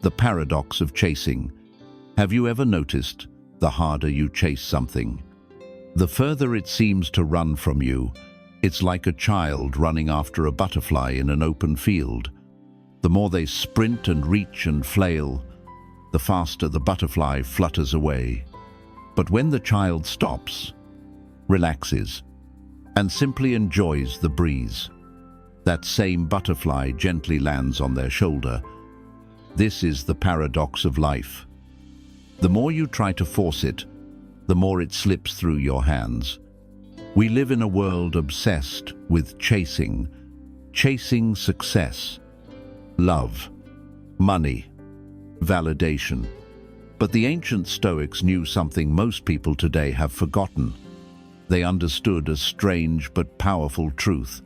The paradox of chasing. Have you ever noticed, the harder you chase something, the further it seems to run from you? It's like a child running after a butterfly in an open field. The more they sprint and reach and flail, the faster the butterfly flutters away. But when the child stops, relaxes, and simply enjoys the breeze, that same butterfly gently lands on their shoulder. This is the paradox of life. The more you try to force it, the more it slips through your hands. We live in a world obsessed with chasing success, love, money, validation. But the ancient Stoics knew something most people today have forgotten. They understood a strange but powerful truth.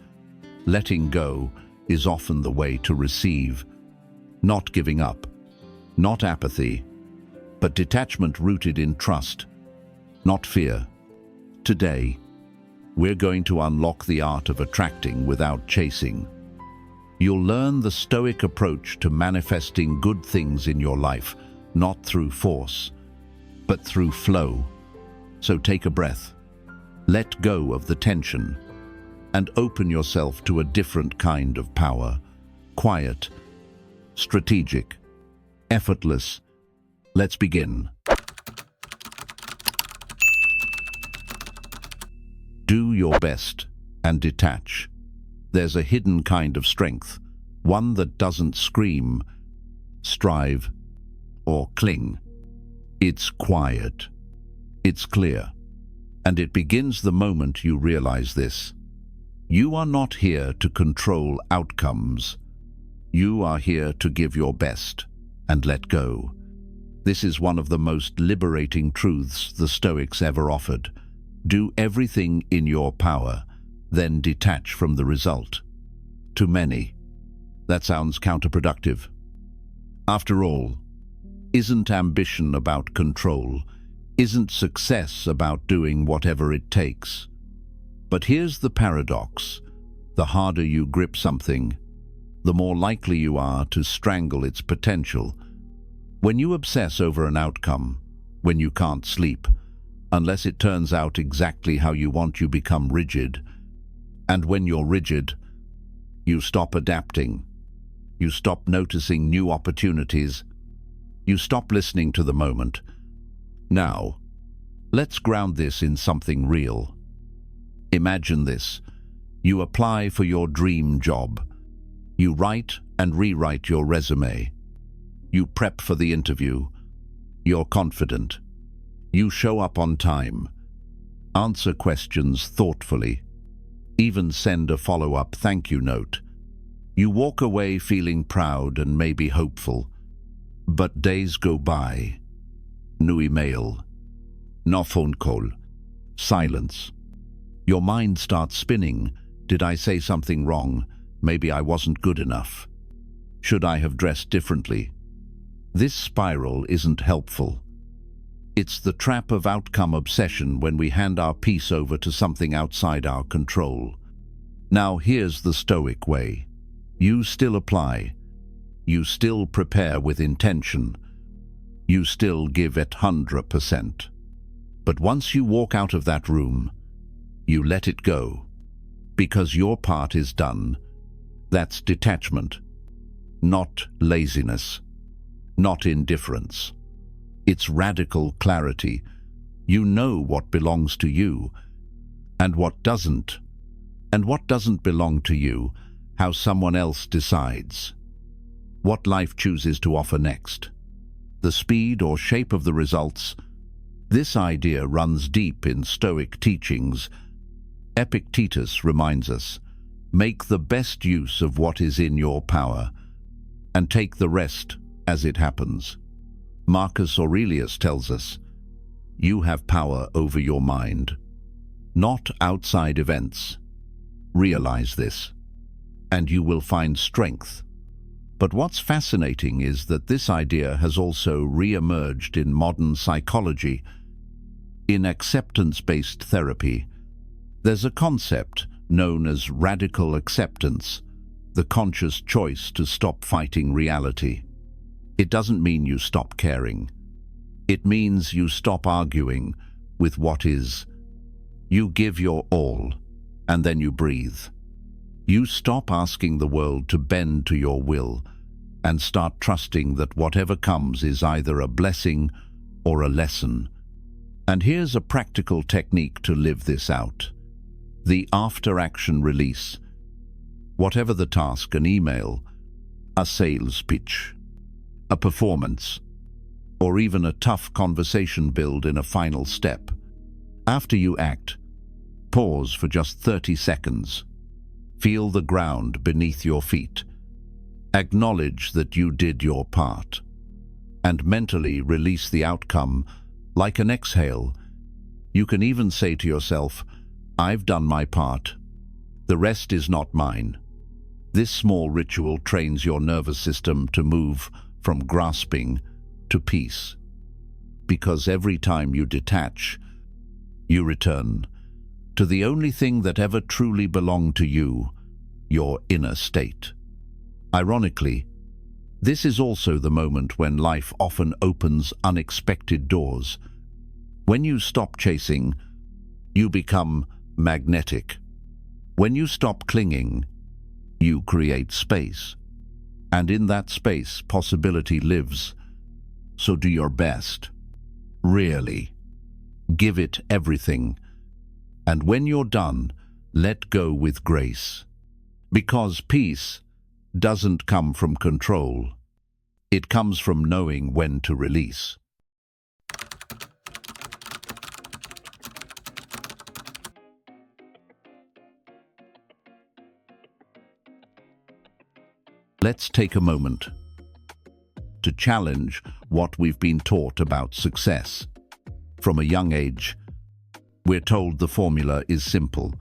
Letting go is often the way to receive. Not giving up, not apathy, but detachment rooted in trust, not fear. Today, we're going to unlock the art of attracting without chasing. You'll learn the Stoic approach to manifesting good things in your life, not through force, but through flow. So take a breath, let go of the tension, and open yourself to a different kind of power. Quiet, strategic, effortless. Let's begin. Do your best and detach. There's a hidden kind of strength, one that doesn't scream, strive, or cling. It's quiet, it's clear, and it begins the moment you realize this. You are not here to control outcomes. You are here to give your best and let go. This is one of the most liberating truths the Stoics ever offered. Do everything in your power, then detach from the result. To many, that sounds counterproductive. After all, isn't ambition about control? Isn't success about doing whatever it takes? But here's the paradox. The harder you grip something, the more likely you are to strangle its potential. When you obsess over an outcome, when you can't sleep, unless it turns out exactly how you want, you become rigid. And when you're rigid, you stop adapting. You stop noticing new opportunities. You stop listening to the moment. Now, let's ground this in something real. Imagine this. You apply for your dream job. You write and rewrite your resume. You prep for the interview. You're confident. You show up on time. Answer questions thoughtfully. Even send a follow-up thank you note. You walk away feeling proud and maybe hopeful. But days go by. No email. No phone call. Silence. Your mind starts spinning. Did I say something wrong? Maybe I wasn't good enough. Should I have dressed differently? This spiral isn't helpful. It's the trap of outcome obsession when we hand our peace over to something outside our control. Now here's the Stoic way. You still apply. You still prepare with intention. You still give it 100%. But once you walk out of that room, you let it go. Because your part is done. That's detachment. Not laziness. Not indifference. It's radical clarity. You know what belongs to you and what doesn't. And what doesn't belong to you, how someone else decides. What life chooses to offer next. The speed or shape of the results. This idea runs deep in Stoic teachings. Epictetus reminds us, make the best use of what is in your power and take the rest as it happens. Marcus Aurelius tells us, you have power over your mind, not outside events. Realize this, and you will find strength. But what's fascinating is that this idea has also re-emerged in modern psychology. In acceptance-based therapy, there's a concept known as radical acceptance, the conscious choice to stop fighting reality. It doesn't mean you stop caring. It means you stop arguing with what is. You give your all, and then you breathe. You stop asking the world to bend to your will and start trusting that whatever comes is either a blessing or a lesson. And here's a practical technique to live this out. The after-action release. Whatever the task, an email, a sales pitch, a performance, or even a tough conversation build in a final step. After you act, pause for just 30 seconds. Feel the ground beneath your feet. Acknowledge that you did your part. And mentally release the outcome like an exhale. You can even say to yourself, "I've done my part. The rest is not mine." This small ritual trains your nervous system to move from grasping to peace. Because every time you detach, you return to the only thing that ever truly belonged to you, your inner state. Ironically, this is also the moment when life often opens unexpected doors. When you stop chasing, you become magnetic. When you stop clinging, you create space. And in that space, possibility lives. So do your best. Really. Give it everything. And when you're done, let go with grace. Because peace doesn't come from control. It comes from knowing when to release. Let's take a moment to challenge what we've been taught about success. From a young age, we're told the formula is simple.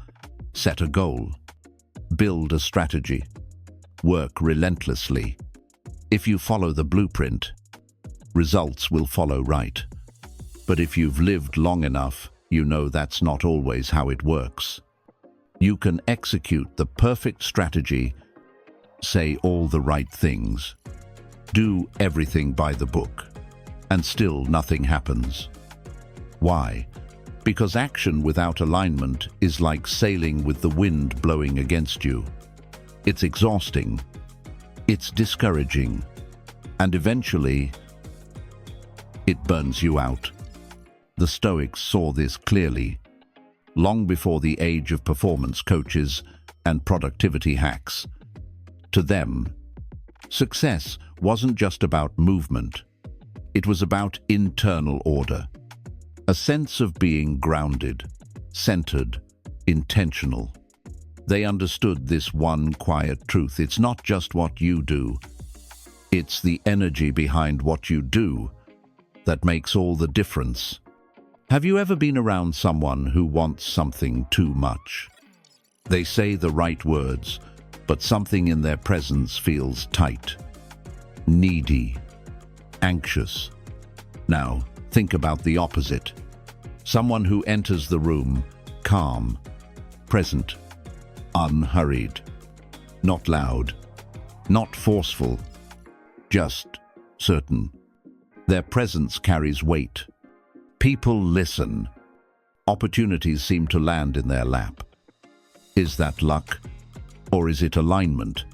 Set a goal, build a strategy, work relentlessly. If you follow the blueprint, results will follow right. But if you've lived long enough, you know that's not always how it works. You can execute the perfect strategy, say all the right things, do everything by the book, and still nothing happens. Why? Because action without alignment is like sailing with the wind blowing against you. It's exhausting, it's discouraging, and eventually, it burns you out. The Stoics saw this clearly, long before the age of performance coaches and productivity hacks. To them, success wasn't just about movement. It was about internal order. A sense of being grounded, centered, intentional. They understood this one quiet truth. It's not just what you do. It's the energy behind what you do that makes all the difference. Have you ever been around someone who wants something too much? They say the right words, but something in their presence feels tight, needy, anxious. Now, think about the opposite. Someone who enters the room calm, present, unhurried, not loud, not forceful, just certain. Their presence carries weight. People listen. Opportunities seem to land in their lap. Is that luck, or is it alignment?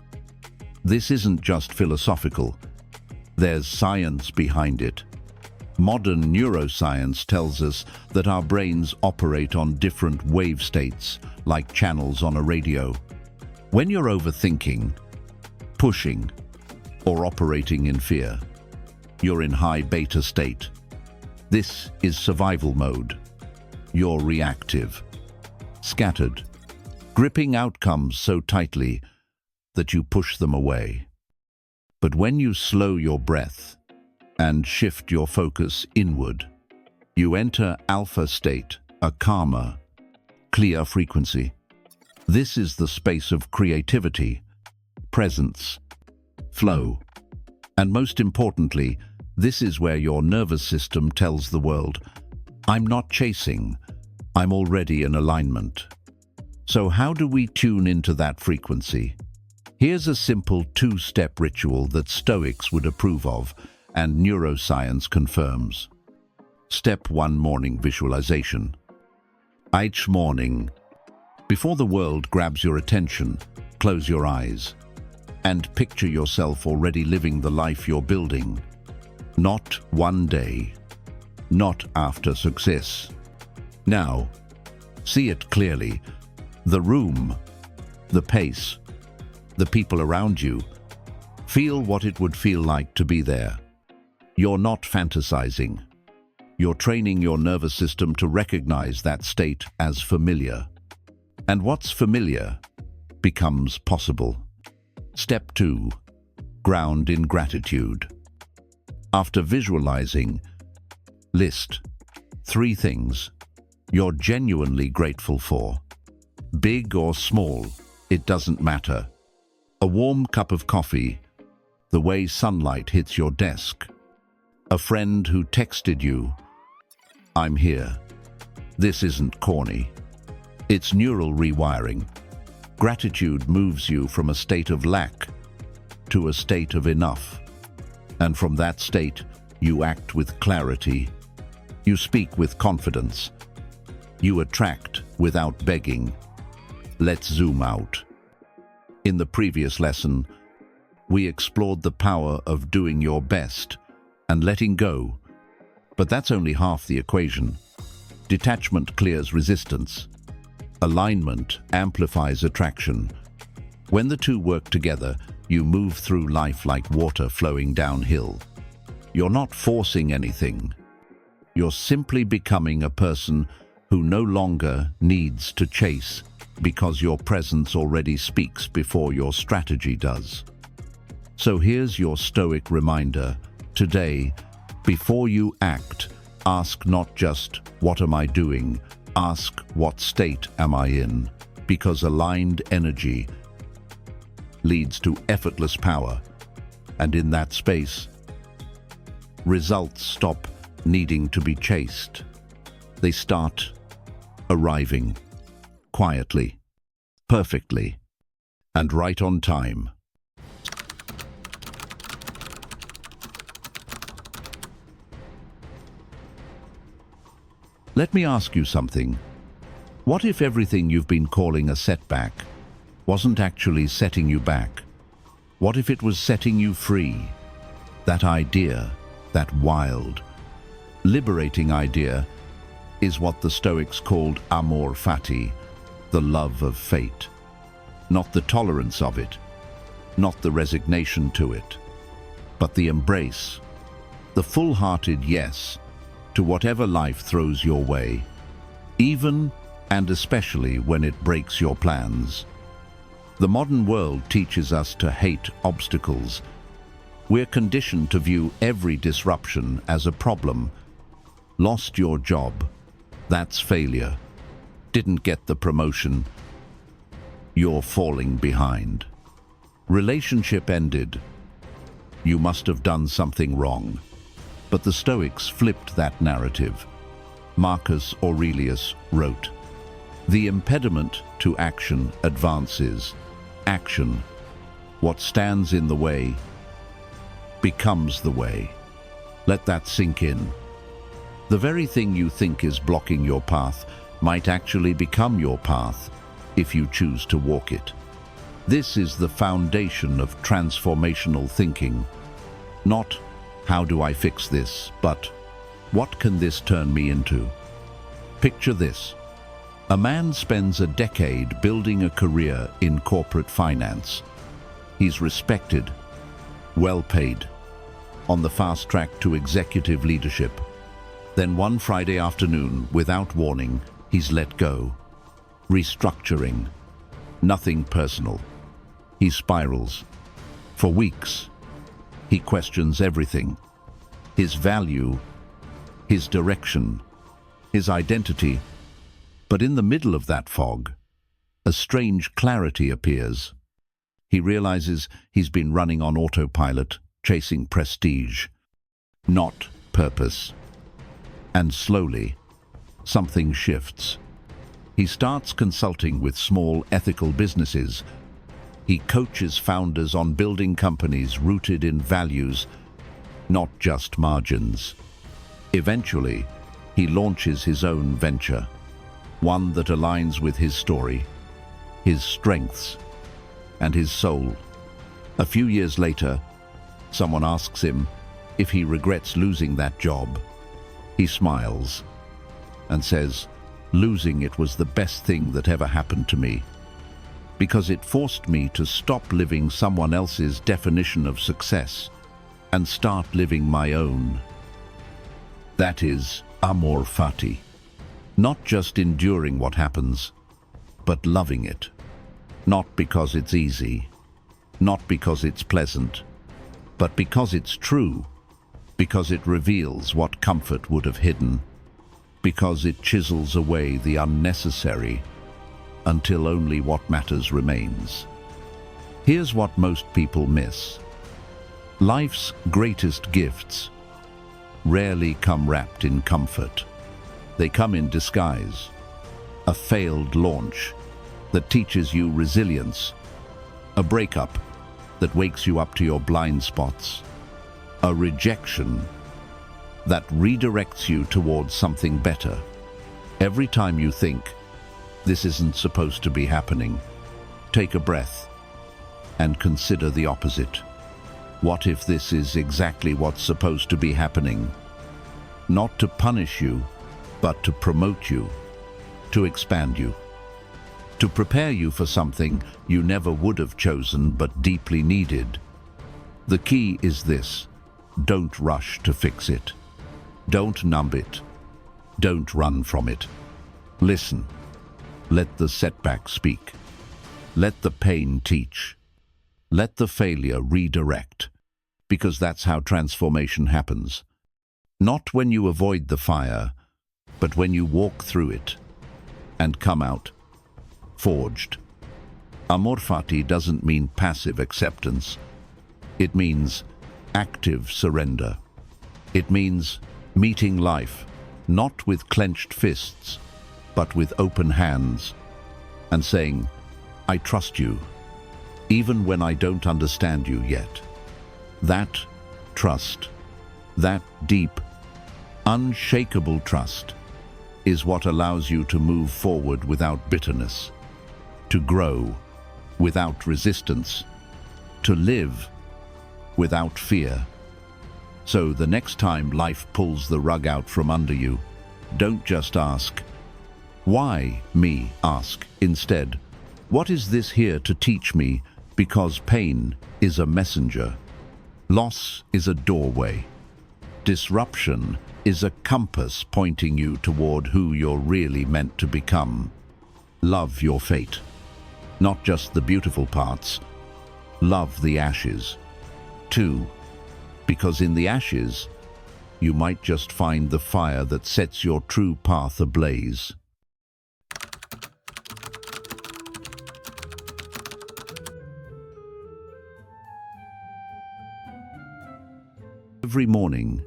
This isn't just philosophical. There's science behind it. Modern neuroscience tells us that our brains operate on different wave states, like channels on a radio. When you're overthinking, pushing, or operating in fear, you're in high beta state. This is survival mode. You're reactive, scattered, gripping outcomes so tightly that you push them away. But when you slow your breath and shift your focus inward, you enter alpha state, a calmer, clear frequency. This is the space of creativity, presence, flow, and most importantly, this is where your nervous system tells the world, I'm not chasing, I'm already in alignment. So how do we tune into that frequency? Here's a simple two-step ritual that Stoics would approve of and neuroscience confirms. Step 1: morning visualization. Each morning, before the world grabs your attention, close your eyes and picture yourself already living the life you're building. Not one day, not after success. Now, see it clearly. The room, the pace, the people around you. Feel what it would feel like to be there. You're not fantasizing. You're training your nervous system to recognize that state as familiar. And what's familiar becomes possible. Step 2: ground in gratitude. After visualizing, list 3 things you're genuinely grateful for. Big or small, it doesn't matter. A warm cup of coffee, the way sunlight hits your desk, a friend who texted you, "I'm here." This isn't corny. It's neural rewiring. Gratitude moves you from a state of lack to a state of enough. And from that state, you act with clarity. You speak with confidence. You attract without begging. Let's zoom out. In the previous lesson, we explored the power of doing your best and letting go. But that's only half the equation. Detachment clears resistance. Alignment amplifies attraction. When the two work together, you move through life like water flowing downhill. You're not forcing anything. You're simply becoming a person who no longer needs to chase because your presence already speaks before your strategy does. So here's your Stoic reminder. Today, before you act, ask not just, "What am I doing?" Ask, "What state am I in?" Because aligned energy leads to effortless power. And in that space, results stop needing to be chased. They start arriving quietly, perfectly, and right on time. Let me ask you something. What if everything you've been calling a setback wasn't actually setting you back? What if it was setting you free? That idea, that wild, liberating idea, is what the Stoics called Amor, Fati, the love of fate. Not the tolerance of it, not the resignation to it, but the embrace, the full-hearted yes to whatever life throws your way, even and especially when it breaks your plans. The modern world teaches us to hate obstacles. We're conditioned to view every disruption as a problem. Lost your job, that's failure. Didn't get the promotion, you're falling behind. Relationship ended, you must have done something wrong. But the Stoics flipped that narrative. Marcus Aurelius wrote, "The impediment to action advances. Action, what stands in the way, becomes the way." Let that sink in. The very thing you think is blocking your path might actually become your path if you choose to walk it. This is the foundation of transformational thinking. Not, "How do I fix this?" but, "What can this turn me into?" Picture this. A man spends a decade building a career in corporate finance. He's respected, well paid, on the fast track to executive leadership. Then one Friday afternoon, without warning, he's let go. Restructuring. Nothing personal. He spirals. For weeks, he questions everything. His value, his direction, his identity. But in the middle of that fog, a strange clarity appears. He realizes he's been running on autopilot, chasing prestige, not purpose. And slowly, something shifts. He starts consulting with small ethical businesses, He coaches founders on building companies rooted in values, not just margins. Eventually, he launches his own venture, one that aligns with his story, his strengths, and his soul. A few years later, someone asks him if he regrets losing that job. He smiles and says, "Losing it was the best thing that ever happened to me, because it forced me to stop living someone else's definition of success and start living my own." That is Amor Fati. Not just enduring what happens, but loving it. Not because it's easy, not because it's pleasant, but because it's true, because it reveals what comfort would have hidden, because it chisels away the unnecessary until only what matters remains. Here's what most people miss. Life's greatest gifts rarely come wrapped in comfort. They come in disguise. A failed launch that teaches you resilience. A breakup that wakes you up to your blind spots. A rejection that redirects you towards something better. Every time you think, "This isn't supposed to be happening," take a breath and consider the opposite. What if this is exactly what's supposed to be happening? Not to punish you, but to promote you, to expand you, to prepare you for something you never would have chosen but deeply needed. The key is this: don't rush to fix it. Don't numb it. Don't run from it. Listen. Let the setback speak. Let the pain teach. Let the failure redirect, because that's how transformation happens. Not when you avoid the fire, but when you walk through it and come out forged. Amor Fati doesn't mean passive acceptance. It means active surrender. It means meeting life, not with clenched fists, but with open hands, and saying, "I trust you, even when I don't understand you yet." That trust, that deep, unshakable trust, is what allows you to move forward without bitterness, to grow without resistance, to live without fear. So the next time life pulls the rug out from under you, don't just ask, "Why me?" Ask instead, "What is this here to teach me?" Because pain is a messenger. Loss is a doorway. Disruption is a compass pointing you toward who you're really meant to become. Love your fate. Not just the beautiful parts. Love the ashes, too. Because in the ashes, you might just find the fire that sets your true path ablaze. Every morning,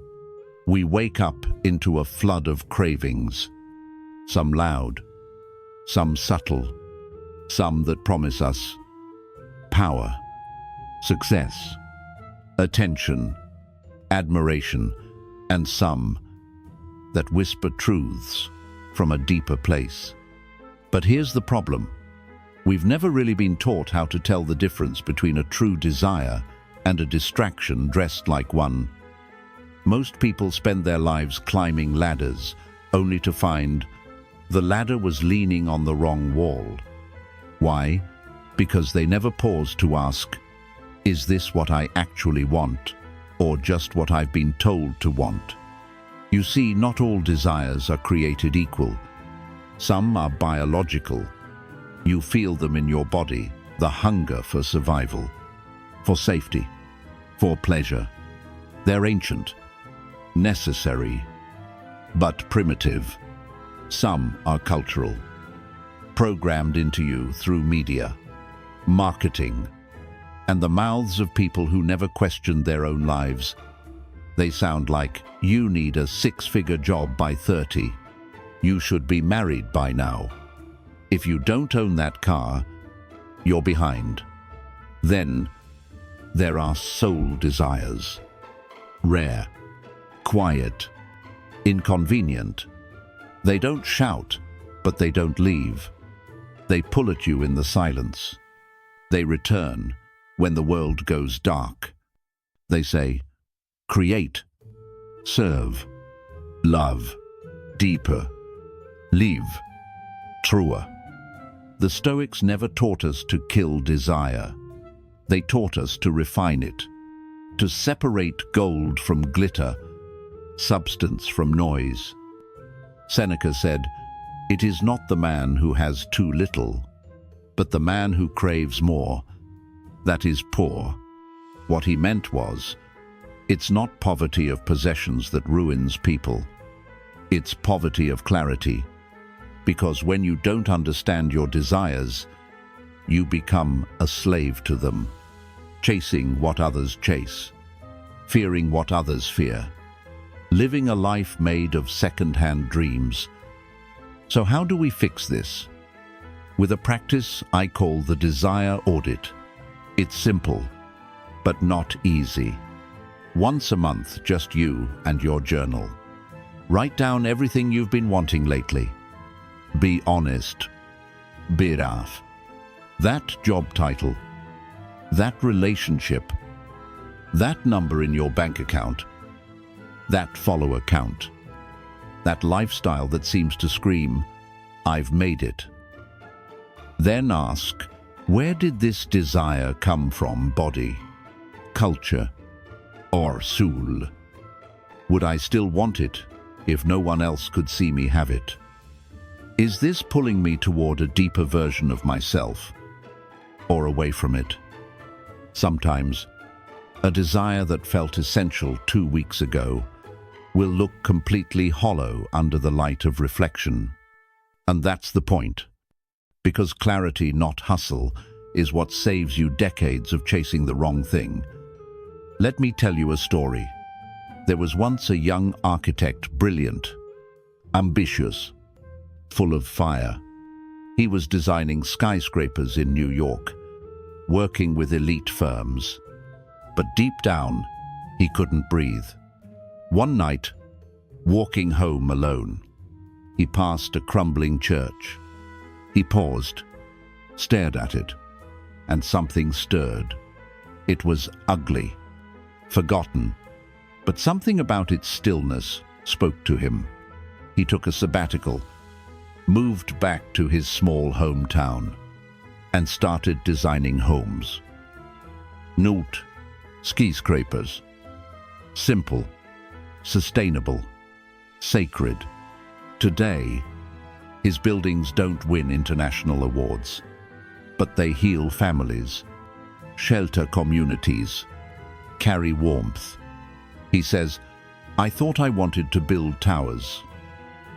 we wake up into a flood of cravings, some loud, some subtle, some that promise us power, success, attention, admiration, and some that whisper truths from a deeper place. But here's the problem. We've never really been taught how to tell the difference between a true desire and a distraction dressed like one. Most people spend their lives climbing ladders, only to find the ladder was leaning on the wrong wall. Why? Because they never pause to ask, is this what I actually want, or just what I've been told to want? You see, not all desires are created equal. Some are biological. You feel them in your body, the hunger for survival, for safety, for pleasure. They're ancient, necessary, but primitive. Some are cultural, programmed into you through media, marketing, and the mouths of people who never questioned their own lives. They sound like, you need a six-figure job by 30. You should be married by now. If you don't own that car, you're behind. Then there are soul desires. Rare, quiet, inconvenient. They don't shout, but they don't leave. They pull at you in the silence. They return when the world goes dark. They say, create, serve, love, deeper, live, truer. The Stoics never taught us to kill desire. They taught us to refine it, to separate gold from glitter, substance from noise. Seneca said, "It is not the man who has too little, but the man who craves more, that is poor." What he meant was, it's not poverty of possessions that ruins people. It's poverty of clarity. Because when you don't understand your desires, you become a slave to them, chasing what others chase, fearing what others fear, living a life made of second-hand dreams. So how do we fix this? With a practice I call the desire audit. It's simple, but not easy. Once a month, just you and your journal. Write down everything you've been wanting lately. Be honest. Be rough. That job title, that relationship, that number in your bank account, that follower count, that lifestyle that seems to scream, "I've made it." Then ask, where did this desire come from? Body, culture, or soul? Would I still want it if no one else could see me have it? Is this pulling me toward a deeper version of myself, or away from it? Sometimes, a desire that felt essential 2 weeks ago will look completely hollow under the light of reflection. And that's the point. Because clarity, not hustle, is what saves you decades of chasing the wrong thing. Let me tell you a story. There was once a young architect, brilliant, ambitious, full of fire. He was designing skyscrapers in New York, working with elite firms. But deep down, he couldn't breathe. One night, walking home alone, he passed a crumbling church. He paused, stared at it, and something stirred. It was ugly, forgotten, but something about its stillness spoke to him. He took a sabbatical, moved back to his small hometown, and started designing homes. Not skyscrapers. Simple, sustainable, sacred. Today, his buildings don't win international awards, but they heal families, shelter communities, carry warmth. He says, "I thought I wanted to build towers.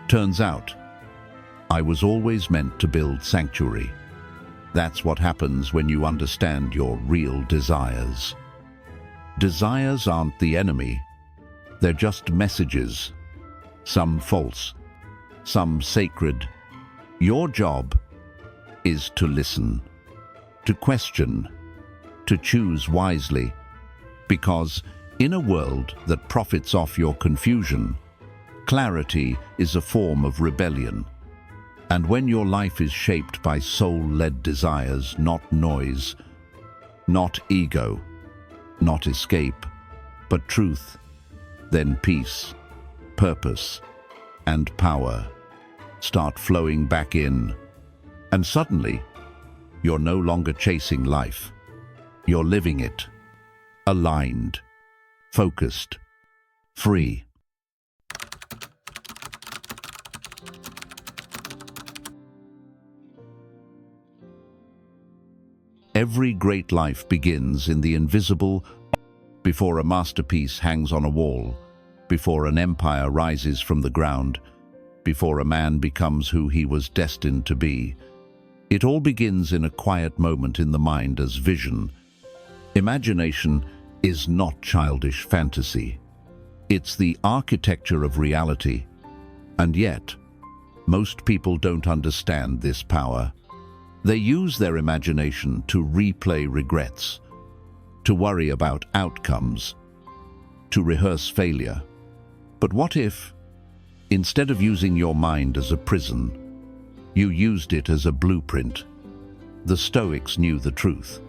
Turns out, I was always meant to build sanctuary." That's what happens when you understand your real desires. Desires aren't the enemy. They're just messages. Some false, some sacred. Your job is to listen, to question, to choose wisely. Because in a world that profits off your confusion, clarity is a form of rebellion. And when your life is shaped by soul-led desires, not noise, not ego, not escape, but truth, then peace, purpose, and power start flowing back in. And suddenly, you're no longer chasing life. You're living it, aligned, focused, free. Every great life begins in the invisible, before a masterpiece hangs on a wall, before an empire rises from the ground, before a man becomes who he was destined to be. It all begins in a quiet moment in the mind as vision. Imagination is not childish fantasy. It's the architecture of reality. And yet, most people don't understand this power. They use their imagination to replay regrets, to worry about outcomes, to rehearse failure. But what if, instead of using your mind as a prison, you used it as a blueprint? The Stoics knew the truth.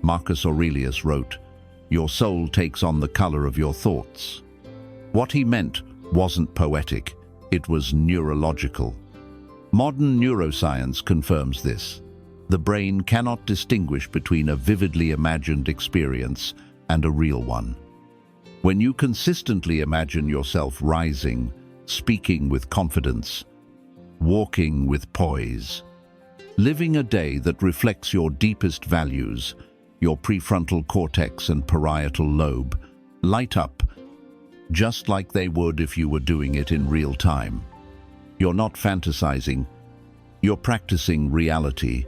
Marcus Aurelius wrote, "Your soul takes on the color of your thoughts." What he meant wasn't poetic, it was neurological. Modern neuroscience confirms this. The brain cannot distinguish between a vividly imagined experience and a real one. When you consistently imagine yourself rising, speaking with confidence, walking with poise, living a day that reflects your deepest values, your prefrontal cortex and parietal lobe light up just like they would if you were doing it in real time. You're not fantasizing, you're practicing reality,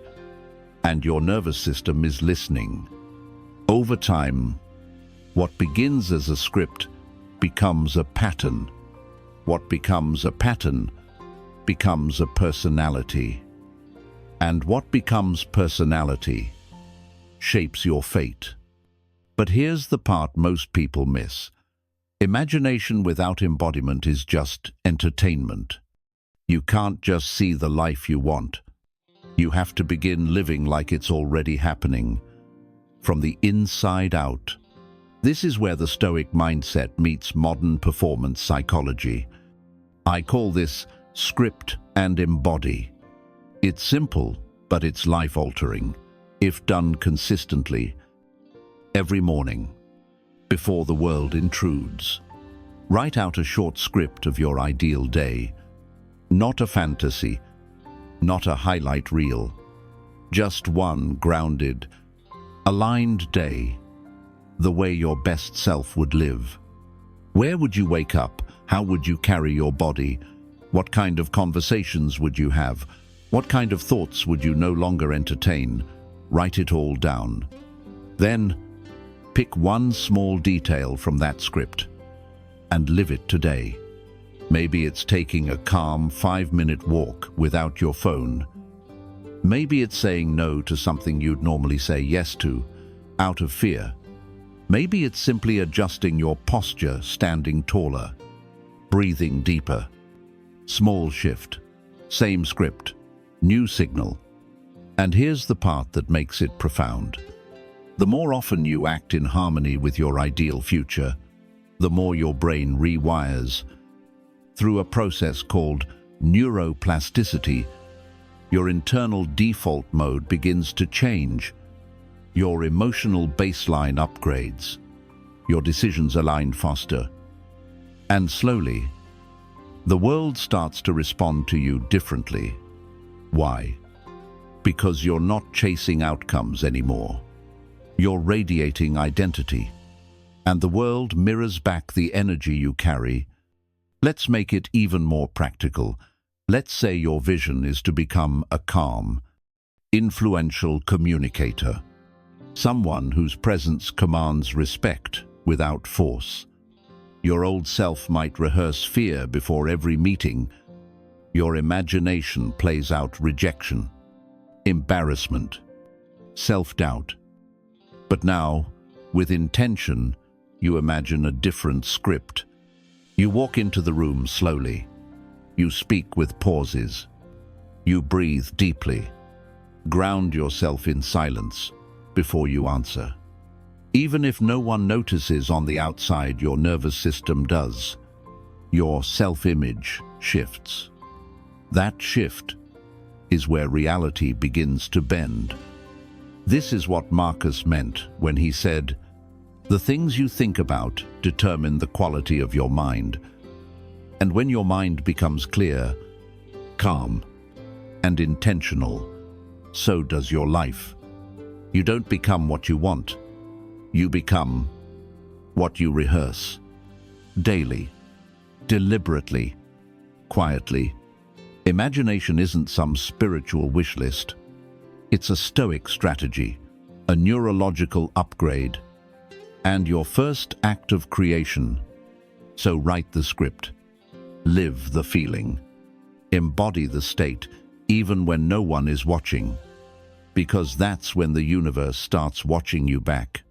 and your nervous system is listening. Over time, what begins as a script becomes a pattern. What becomes a pattern becomes a personality. And what becomes personality shapes your fate. But here's the part most people miss. Imagination without embodiment is just entertainment. You can't just see the life you want. You have to begin living like it's already happening, from the inside out. This is where the Stoic mindset meets modern performance psychology. I call this script and embody. It's simple, but it's life-altering, if done consistently, every morning, before the world intrudes. Write out a short script of your ideal day, not a fantasy, not a highlight reel, just one grounded, aligned day, the way your best self would live. Where would you wake up? How would you carry your body? What kind of conversations would you have? What kind of thoughts would you no longer entertain? Write it all down. Then, pick one small detail from that script and live it today. Maybe it's taking a calm 5-minute walk without your phone. Maybe it's saying no to something you'd normally say yes to, out of fear. Maybe it's simply adjusting your posture, standing taller, breathing deeper. Small shift, same script, new signal. And here's the part that makes it profound. The more often you act in harmony with your ideal future, the more your brain rewires. Through a process called neuroplasticity, your internal default mode begins to change. Your emotional baseline upgrades. Your decisions align faster. And slowly, the world starts to respond to you differently. Why? Because you're not chasing outcomes anymore. You're radiating identity. And the world mirrors back the energy you carry. Let's make it even more practical. Let's say your vision is to become a calm, influential communicator. Someone whose presence commands respect without force. Your old self might rehearse fear before every meeting. Your imagination plays out rejection, embarrassment, self-doubt. But now, with intention, you imagine a different script. You walk into the room slowly. You speak with pauses. You breathe deeply. Ground yourself in silence before you answer. Even if no one notices on the outside, your nervous system does. Your self-image shifts. That shift is where reality begins to bend. This is what Marcus meant when he said, "The things you think about determine the quality of your mind." And when your mind becomes clear, calm, and intentional, so does your life. You don't become what you want. You become what you rehearse. Daily, deliberately, quietly. Imagination isn't some spiritual wish list. It's a Stoic strategy, a neurological upgrade, and your first act of creation. So write the script. Live the feeling. Embody the state, even when no one is watching. because that's when the universe starts watching you back.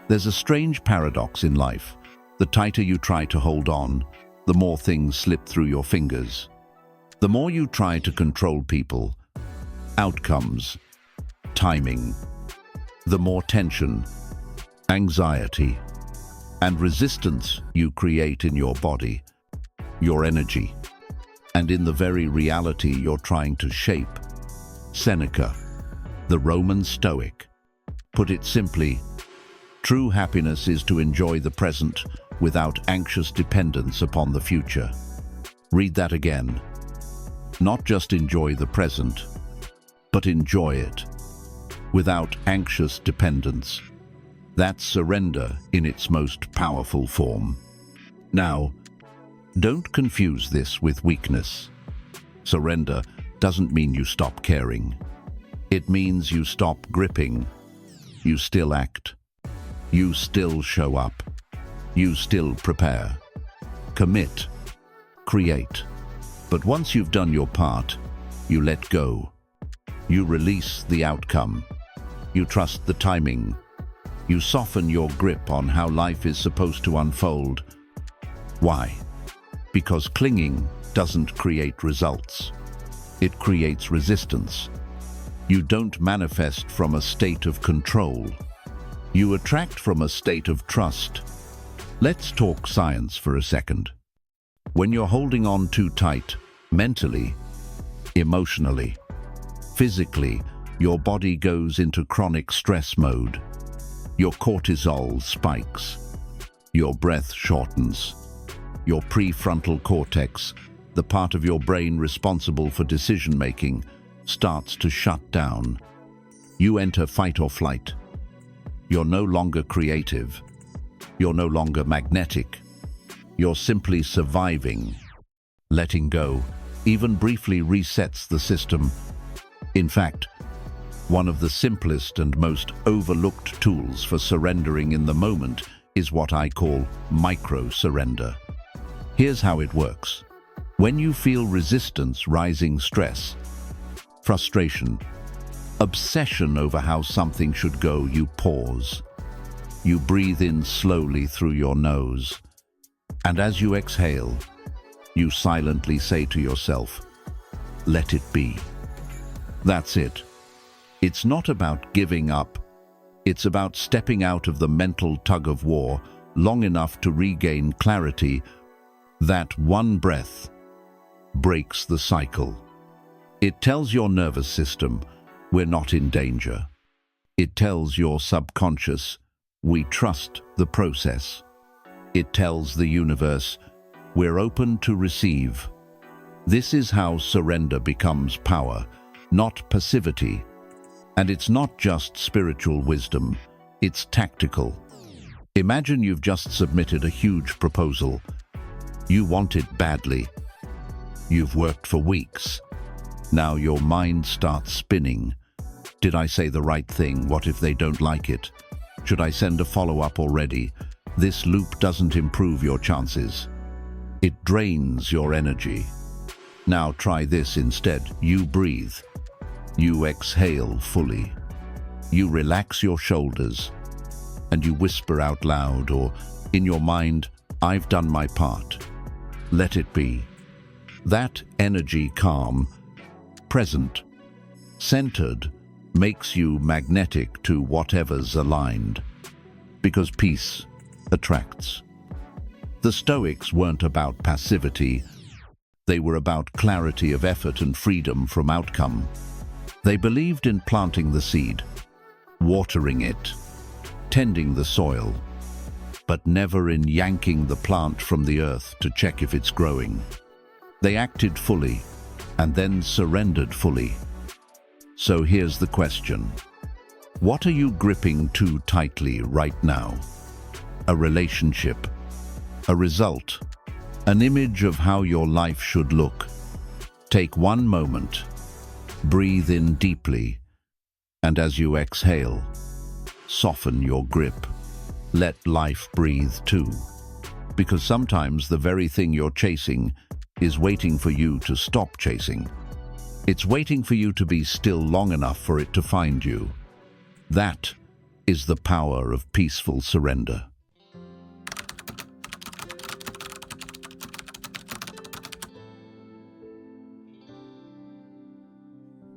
There's a strange paradox in life. The tighter you try to hold on, the more things slip through your fingers. The more you try to control people, outcomes, timing, the more tension, anxiety, and resistance you create in your body, your energy, and in the very reality you're trying to shape. Seneca, the Roman Stoic, put it simply, true happiness is to enjoy the present without anxious dependence upon the future. Read that again. Not just enjoy the present, but enjoy it without anxious dependence. That's surrender in its most powerful form. Now, don't confuse this with weakness. Surrender doesn't mean you stop caring. It means you stop gripping. You still act. You still show up. You still prepare. Commit. Create. But once you've done your part, you let go. You release the outcome. You trust the timing. You soften your grip on how life is supposed to unfold. Why? Because clinging doesn't create results. It creates resistance. You don't manifest from a state of control. You attract from a state of trust. Let's talk science for a second. When you're holding on too tight, mentally, emotionally, physically, your body goes into chronic stress mode. Your cortisol spikes. Your breath shortens. Your prefrontal cortex, the part of your brain responsible for decision-making, starts to shut down. You enter fight or flight. You're no longer creative. You're no longer magnetic. You're simply surviving. Letting go, even briefly, resets the system. In fact, one of the simplest and most overlooked tools for surrendering in the moment is what I call micro-surrender. Here's how it works. When you feel resistance, rising stress, frustration, obsession over how something should go, you pause. You breathe in slowly through your nose. And as you exhale, you silently say to yourself, let it be. That's it. It's not about giving up. It's about stepping out of the mental tug-of-war long enough to regain clarity. That one breath breaks the cycle. It tells your nervous system, we're not in danger. It tells your subconscious, we trust the process. It tells the universe, we're open to receive. This is how surrender becomes power, not passivity. And it's not just spiritual wisdom, it's tactical. Imagine you've just submitted a huge proposal. You want it badly. You've worked for weeks. Now your mind starts spinning. Did I say the right thing? What if they don't like it? Should I send a follow-up already? This loop doesn't improve your chances. It drains your energy. Now try this instead. You breathe. You exhale fully. You relax your shoulders. And you whisper out loud or in your mind, I've done my part. Let it be. That energy, calm, present, centered, makes you magnetic to whatever's aligned. Because peace attracts. The Stoics weren't about passivity. They were about clarity of effort and freedom from outcome. They believed in planting the seed, watering it, tending the soil, but never in yanking the plant from the earth to check if it's growing. They acted fully and then surrendered fully. So here's the question. What are you gripping too tightly right now? A relationship, a result, an image of how your life should look. Take one moment. Breathe in deeply, and as you exhale, soften your grip. Let life breathe too. Because sometimes the very thing you're chasing is waiting for you to stop chasing. It's waiting for you to be still long enough for it to find you. That is the power of peaceful surrender.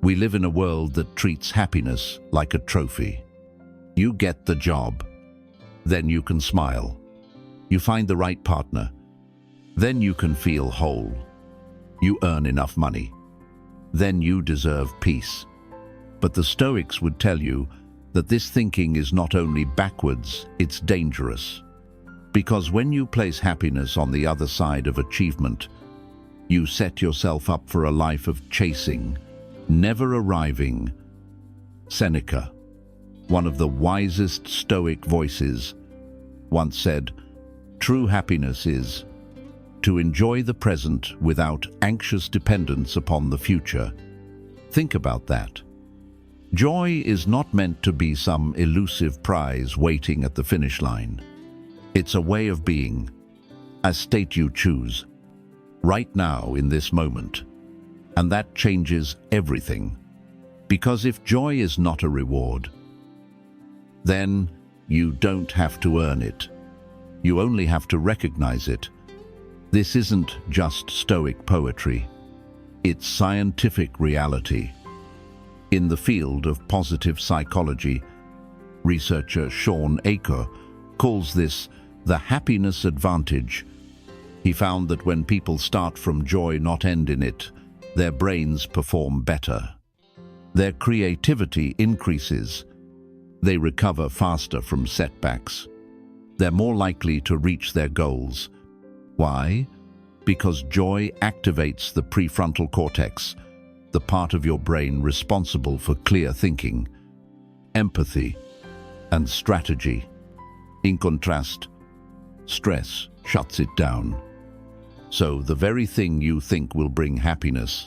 We live in a world that treats happiness like a trophy. You get the job, then you can smile. You find the right partner, then you can feel whole. You earn enough money, then you deserve peace. But the Stoics would tell you that this thinking is not only backwards, it's dangerous. Because when you place happiness on the other side of achievement, you set yourself up for a life of chasing, never arriving. Seneca, one of the wisest Stoic voices, once said, "True happiness is to enjoy the present without anxious dependence upon the future." Think about that. Joy is not meant to be some elusive prize waiting at the finish line. It's a way of being, a state you choose, right now in this moment. And that changes everything. Because if joy is not a reward, then you don't have to earn it. You only have to recognize it. This isn't just Stoic poetry. It's scientific reality. In the field of positive psychology, researcher Sean Aker calls this the happiness advantage. He found that when people start from joy, not end in it, their brains perform better. Their creativity increases. They recover faster from setbacks. They're more likely to reach their goals. Why? Because joy activates the prefrontal cortex, the part of your brain responsible for clear thinking, empathy, and strategy. In contrast, stress shuts it down. So the very thing you think will bring happiness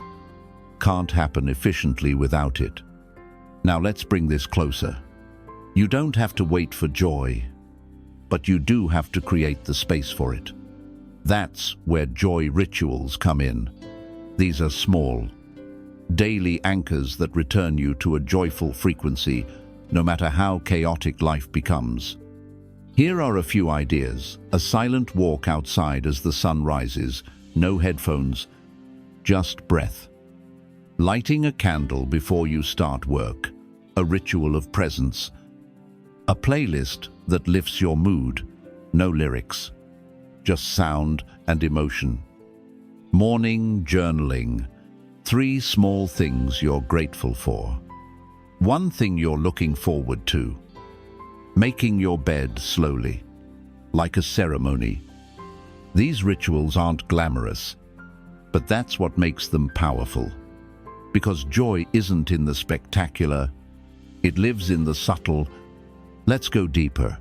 can't happen efficiently without it. Now let's bring this closer. You don't have to wait for joy, but you do have to create the space for it. That's where joy rituals come in. These are small, daily anchors that return you to a joyful frequency, no matter how chaotic life becomes. Here are a few ideas. A silent walk outside as the sun rises, no headphones, just breath. Lighting a candle before you start work, a ritual of presence. A playlist that lifts your mood, no lyrics, just sound and emotion. Morning journaling, 3 small things you're grateful for. 1 thing you're looking forward to. Making your bed slowly, like a ceremony. These rituals aren't glamorous, but that's what makes them powerful. Because joy isn't in the spectacular, it lives in the subtle. Let's go deeper.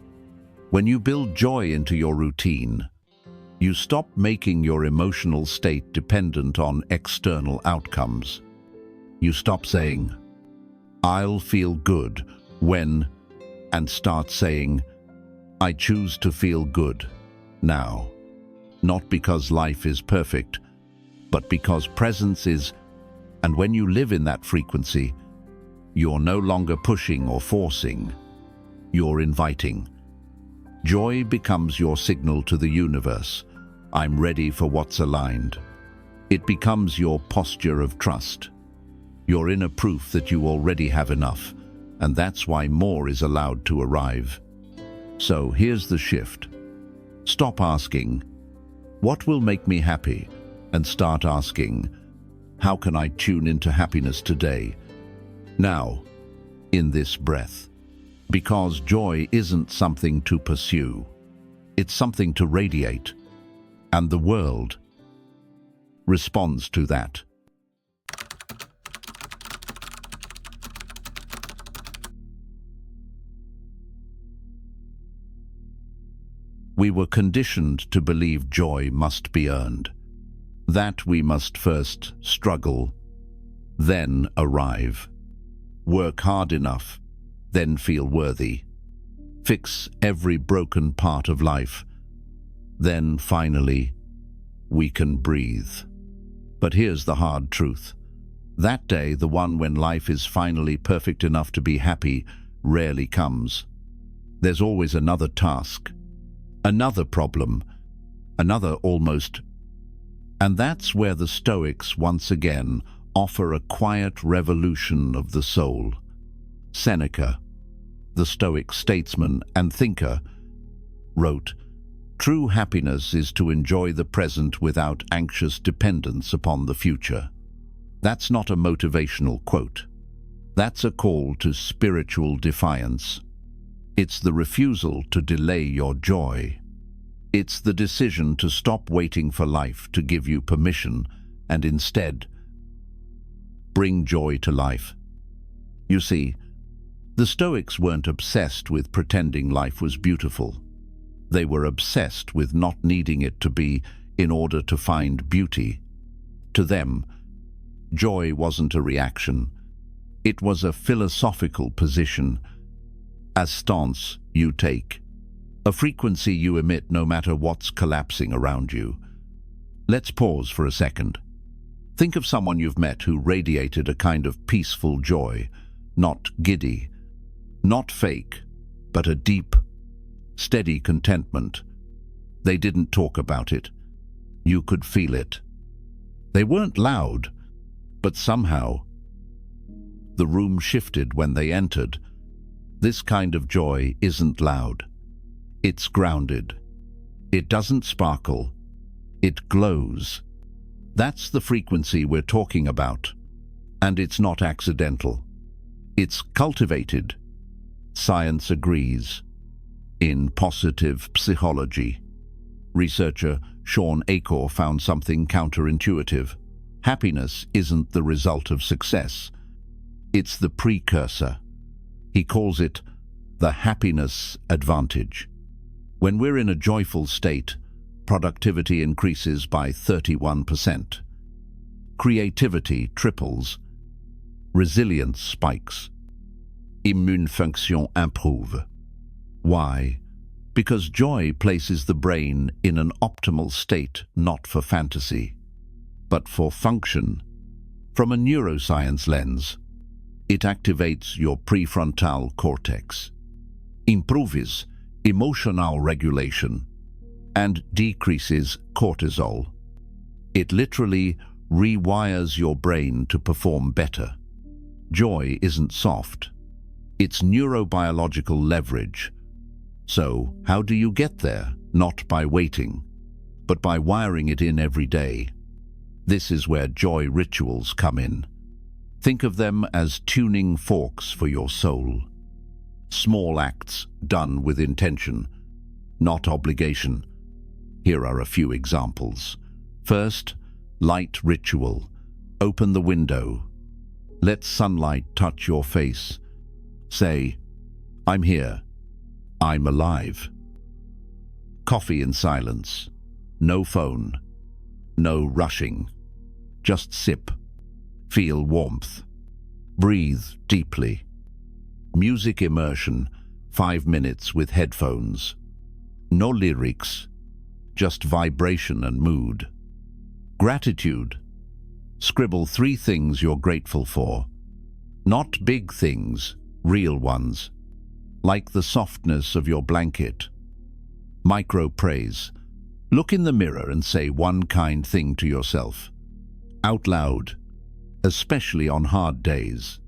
When you build joy into your routine, you stop making your emotional state dependent on external outcomes. You stop saying, "I'll feel good when," and start saying, "I choose to feel good now." Not because life is perfect, but because presence is. And when you live in that frequency, you're no longer pushing or forcing, you're inviting. Joy becomes your signal to the universe. I'm ready for what's aligned. It becomes your posture of trust, your inner proof that you already have enough, and that's why more is allowed to arrive. So here's the shift. Stop asking, "What will make me happy?" and start asking, "How can I tune into happiness today?" Now, in this breath. Because joy isn't something to pursue. It's something to radiate. And the world responds to that. We were conditioned to believe joy must be earned. That we must first struggle, then arrive. Work hard enough, then feel worthy. Fix every broken part of life, Then, finally, we can breathe. But here's the hard truth. That day, the one when life is finally perfect enough to be happy, rarely comes. There's always another task, another problem, another almost. And that's where the Stoics once again offer a quiet revolution of the soul. Seneca, the Stoic statesman and thinker, wrote, "True happiness is to enjoy the present without anxious dependence upon the future." That's not a motivational quote. That's a call to spiritual defiance. It's the refusal to delay your joy. It's the decision to stop waiting for life to give you permission and instead bring joy to life. You see, the Stoics weren't obsessed with pretending life was beautiful. They were obsessed with not needing it to be in order to find beauty. To them, joy wasn't a reaction. It was a philosophical position, a stance you take, a frequency you emit no matter what's collapsing around you. Let's pause for a second. Think of someone you've met who radiated a kind of peaceful joy, not giddy, not fake, but a deep, steady contentment. They didn't talk about it. You could feel it. They weren't loud, but somehow the room shifted when they entered. This kind of joy isn't loud. It's grounded. It doesn't sparkle. It glows. That's the frequency we're talking about. And it's not accidental. It's cultivated. Science agrees. In positive psychology, researcher Sean Achor found something counterintuitive. Happiness isn't the result of success. It's the precursor. He calls it the happiness advantage. When we're in a joyful state, productivity increases by 31%. Creativity triples. Resilience spikes. Immune fonction improve. Why? Because joy places the brain in an optimal state, not for fantasy, but for function. From a neuroscience lens, it activates your prefrontal cortex, improves emotional regulation, and decreases cortisol. It literally rewires your brain to perform better. Joy isn't soft. It's neurobiological leverage. So, how do you get there? Not by waiting, but by wiring it in every day. This is where joy rituals come in. Think of them as tuning forks for your soul. Small acts done with intention, not obligation. Here are a few examples. First, light ritual. Open the window. Let sunlight touch your face. Say, "I'm here. I'm alive." Coffee in silence. No phone. No rushing. Just sip. Feel warmth. Breathe deeply. Music immersion. 5 minutes with headphones. No lyrics. Just vibration and mood. Gratitude. Scribble 3 things you're grateful for. Not big things, real ones. Like the softness of your blanket. Micro-praise. Look in the mirror and say one kind thing to yourself. Out loud, especially on hard days.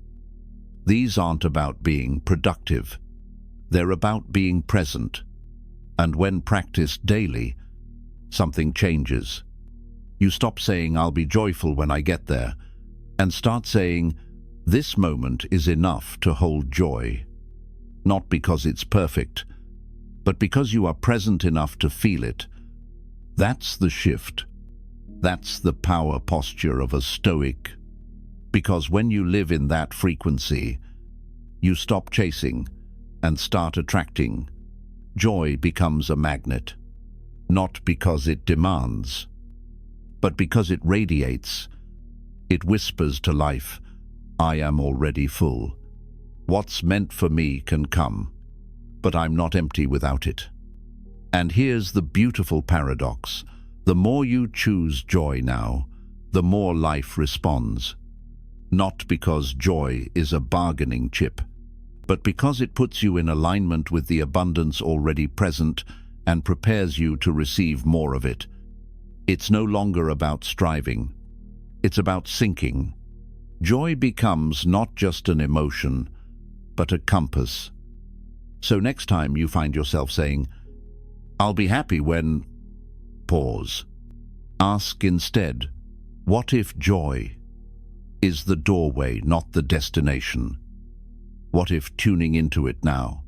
These aren't about being productive. They're about being present. And when practiced daily, something changes. You stop saying, "I'll be joyful when I get there," and start saying, "This moment is enough to hold joy." Not because it's perfect, but because you are present enough to feel it. That's the shift. That's the power posture of a Stoic. Because when you live in that frequency, you stop chasing and start attracting. Joy becomes a magnet, not because it demands, but because it radiates. It whispers to life, "I am already full. What's meant for me can come, but I'm not empty without it." And here's the beautiful paradox. The more you choose joy now, the more life responds. Not because joy is a bargaining chip, but because it puts you in alignment with the abundance already present and prepares you to receive more of it. It's no longer about striving. It's about sinking. Joy becomes not just an emotion, but a compass. So next time you find yourself saying, "I'll be happy when..." Pause. Ask instead, what if joy is the doorway, not the destination? What if tuning into it now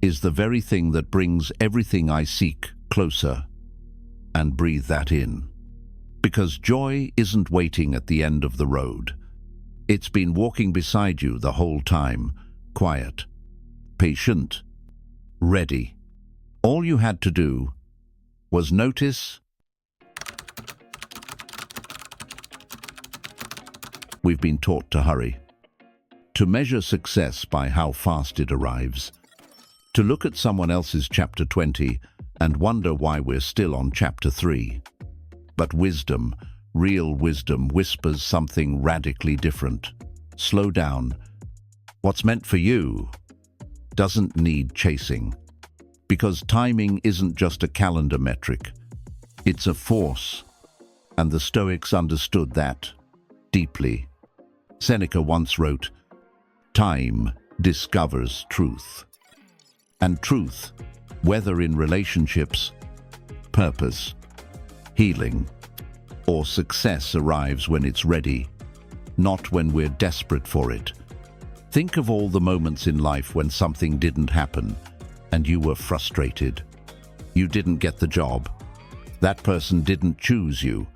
is the very thing that brings everything I seek closer? And breathe that in. Because joy isn't waiting at the end of the road. It's been walking beside you the whole time, quiet, patient, ready. All you had to do was notice. We've been taught to hurry, to measure success by how fast it arrives, to look at someone else's chapter 20 and wonder why we're still on chapter 3. But wisdom, real wisdom, whispers something radically different. Slow down. What's meant for you doesn't need chasing. Because timing isn't just a calendar metric. It's a force. And the Stoics understood that deeply. Seneca once wrote, "Time discovers truth." And truth, whether in relationships, purpose, healing, or success, arrives when it's ready, not when we're desperate for it. Think of all the moments in life when something didn't happen and you were frustrated. You didn't get the job. That person didn't choose you.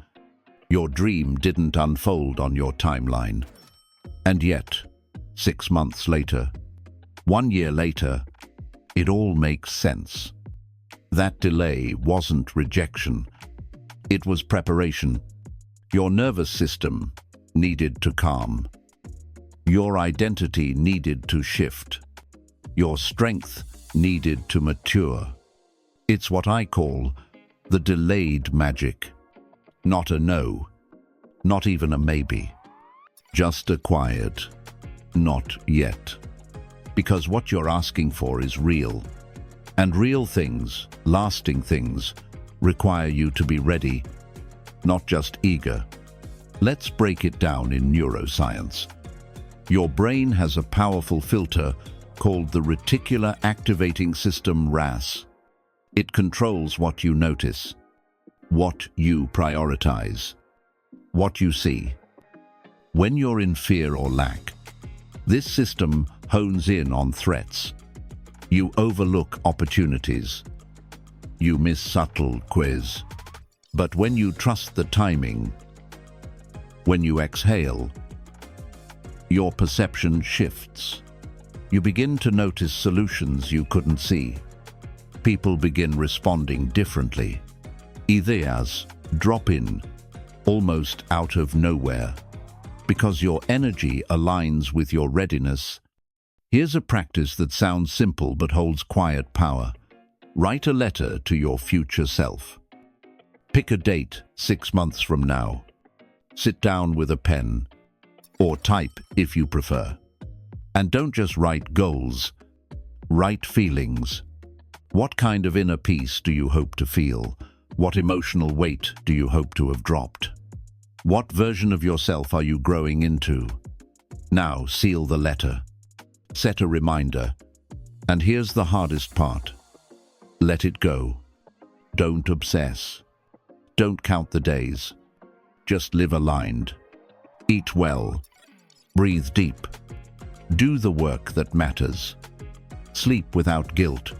Your dream didn't unfold on your timeline. And yet, 6 months later, 1 year later, it all makes sense. That delay wasn't rejection. It was preparation. Your nervous system needed to calm. Your identity needed to shift. Your strength needed to mature. It's what I call the delayed magic. Not a no, not even a maybe. Just a quiet, not yet. Because what you're asking for is real. And real things, lasting things, require you to be ready, not just eager. Let's break it down in neuroscience. Your brain has a powerful filter called the reticular activating system, RAS. It controls what you notice, what you prioritize, what you see. When you're in fear or lack, this system hones in on threats. You overlook opportunities. You miss subtle quiz. But when you trust the timing, when you exhale, your perception shifts. You begin to notice solutions you couldn't see. People begin responding differently. Ideas drop in, almost out of nowhere. Because your energy aligns with your readiness. Here's a practice that sounds simple but holds quiet power. Write a letter to your future self. Pick a date 6 months from now. Sit down with a pen, or type if you prefer. And don't just write goals, write feelings. What kind of inner peace do you hope to feel? What emotional weight do you hope to have dropped? What version of yourself are you growing into? Now seal the letter. Set a reminder. And here's the hardest part. Let it go. Don't obsess. Don't count the days. Just live aligned. Eat well. Breathe deep. Do the work that matters. Sleep without guilt.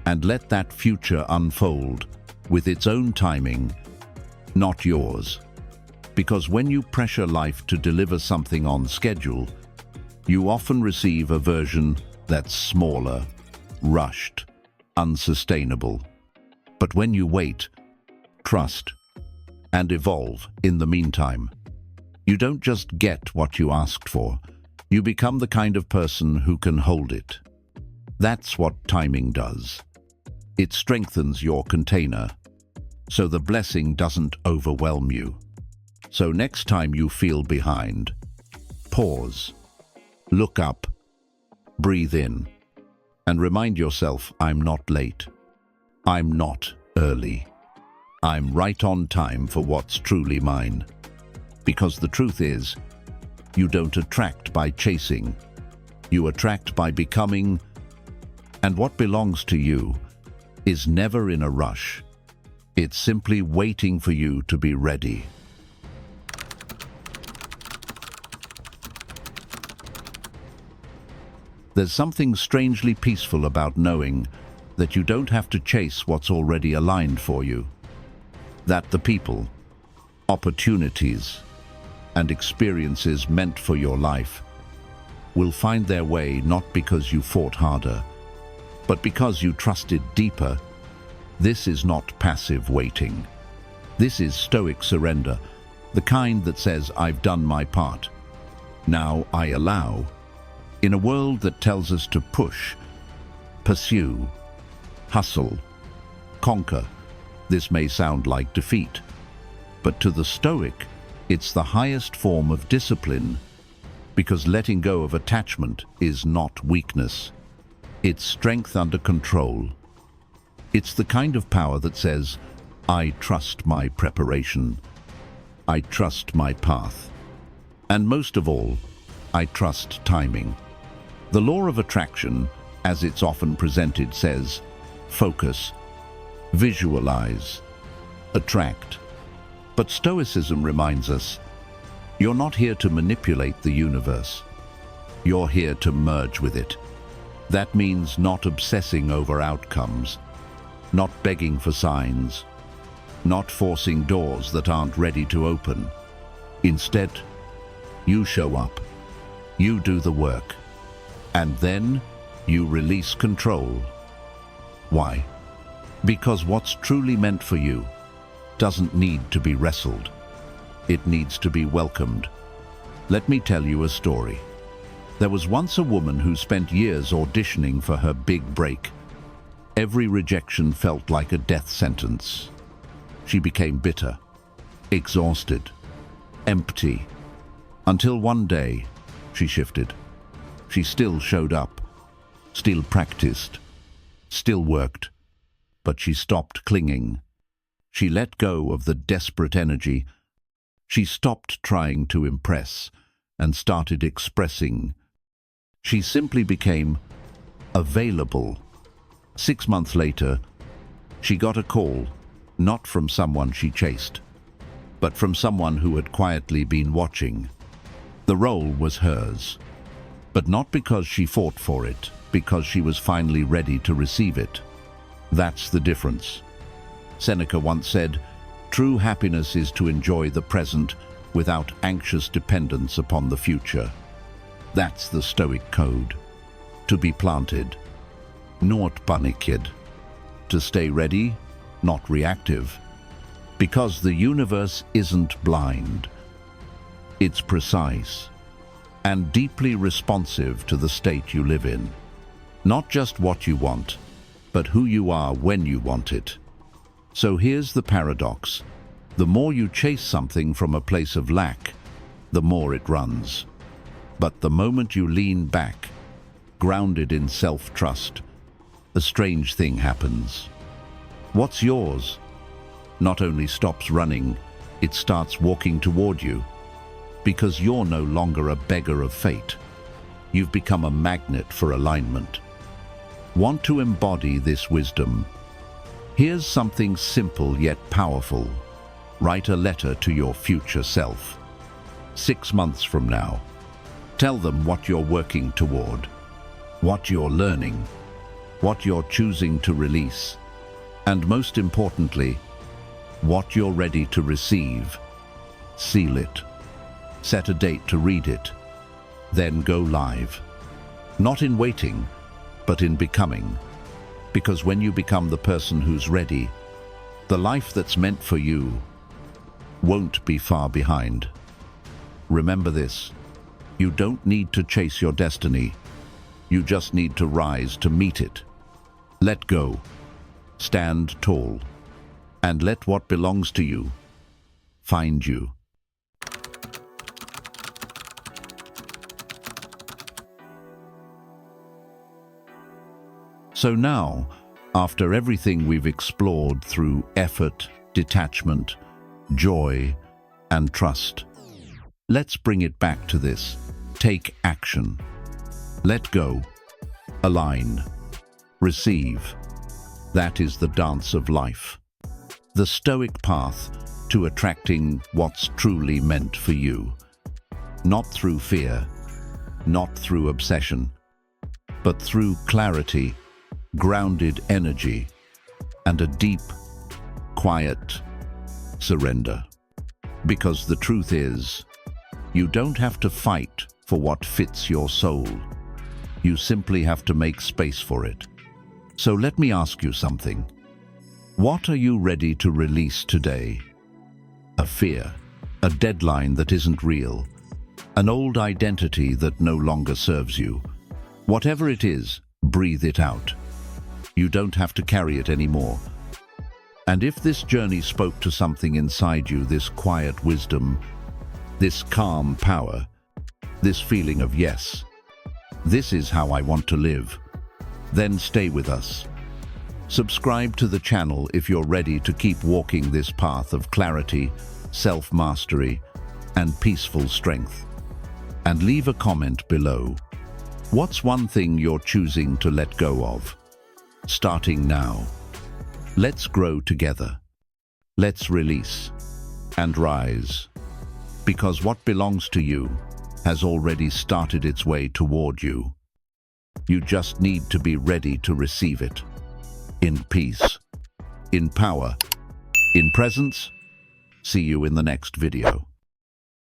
And let that future unfold with its own timing, not yours. Because when you pressure life to deliver something on schedule, you often receive a version that's smaller, rushed, unsustainable. But when you wait, trust, and evolve in the meantime, you don't just get what you asked for, you become the kind of person who can hold it. That's what timing does. It strengthens your container, so the blessing doesn't overwhelm you. So next time you feel behind, pause, look up, breathe in, and remind yourself, I'm not late. I'm not early. I'm right on time for what's truly mine. Because the truth is, you don't attract by chasing. You attract by becoming, and what belongs to you is never in a rush. It's simply waiting for you to be ready. There's something strangely peaceful about knowing that you don't have to chase what's already aligned for you. That the people, opportunities, and experiences meant for your life will find their way not because you fought harder, but because you trusted deeper. This is not passive waiting. This is Stoic surrender, the kind that says, I've done my part. Now I allow. In a world that tells us to push, pursue, hustle, conquer, this may sound like defeat. But to the Stoic, it's the highest form of discipline, because letting go of attachment is not weakness. It's strength under control. It's the kind of power that says, I trust my preparation. I trust my path. And most of all, I trust timing. The law of attraction, as it's often presented, says, focus, visualize, attract. But Stoicism reminds us, you're not here to manipulate the universe. You're here to merge with it. That means not obsessing over outcomes, not begging for signs, not forcing doors that aren't ready to open. Instead, you show up, you do the work, and then you release control. Why? Because what's truly meant for you doesn't need to be wrestled. It needs to be welcomed. Let me tell you a story. There was once a woman who spent years auditioning for her big break. Every rejection felt like a death sentence. She became bitter, exhausted, empty, until one day she shifted. She still showed up, still practiced, still worked, but she stopped clinging. She let go of the desperate energy. She stopped trying to impress and started expressing. She simply became available. 6 months later, she got a call, not from someone she chased, but from someone who had quietly been watching. The role was hers, but not because she fought for it, because she was finally ready to receive it. That's the difference. Seneca once said, true happiness is to enjoy the present without anxious dependence upon the future. That's the Stoic code. To be planted, not panikid. To stay ready, not reactive. Because the universe isn't blind. It's precise and deeply responsive to the state you live in. Not just what you want, but who you are when you want it. So here's the paradox. The more you chase something from a place of lack, the more it runs. But the moment you lean back, grounded in self-trust, a strange thing happens. What's yours not only stops running, it starts walking toward you. Because you're no longer a beggar of fate. You've become a magnet for alignment. Want to embody this wisdom? Here's something simple yet powerful. Write a letter to your future self. 6 months from now. Tell them what you're working toward, what you're learning, what you're choosing to release, and most importantly, what you're ready to receive. Seal it. Set a date to read it. Then go live. Not in waiting, but in becoming. Because when you become the person who's ready, the life that's meant for you won't be far behind. Remember this. You don't need to chase your destiny. You just need to rise to meet it. Let go. Stand tall and let what belongs to you find you. So now, after everything we've explored through effort, detachment, joy, and trust, let's bring it back to this. Take action. Let go. Align. Receive. That is the dance of life. The Stoic path to attracting what's truly meant for you. Not through fear, not through obsession, but through clarity, grounded energy, and a deep, quiet surrender. Because the truth is, you don't have to fight for what fits your soul. You simply have to make space for it. So let me ask you something. What are you ready to release today? A fear, a deadline that isn't real, an old identity that no longer serves you. Whatever it is, breathe it out. You don't have to carry it anymore. And if this journey spoke to something inside you, this quiet wisdom, this calm power, this feeling of yes, this is how I want to live, then stay with us. Subscribe to the channel if you're ready to keep walking this path of clarity, self-mastery, and peaceful strength. And leave a comment below. What's one thing you're choosing to let go of? Starting now. Let's grow together. Let's release and rise. Because what belongs to you has already started its way toward you. You just need to be ready to receive it. In peace, in power, in presence. See you in the next video.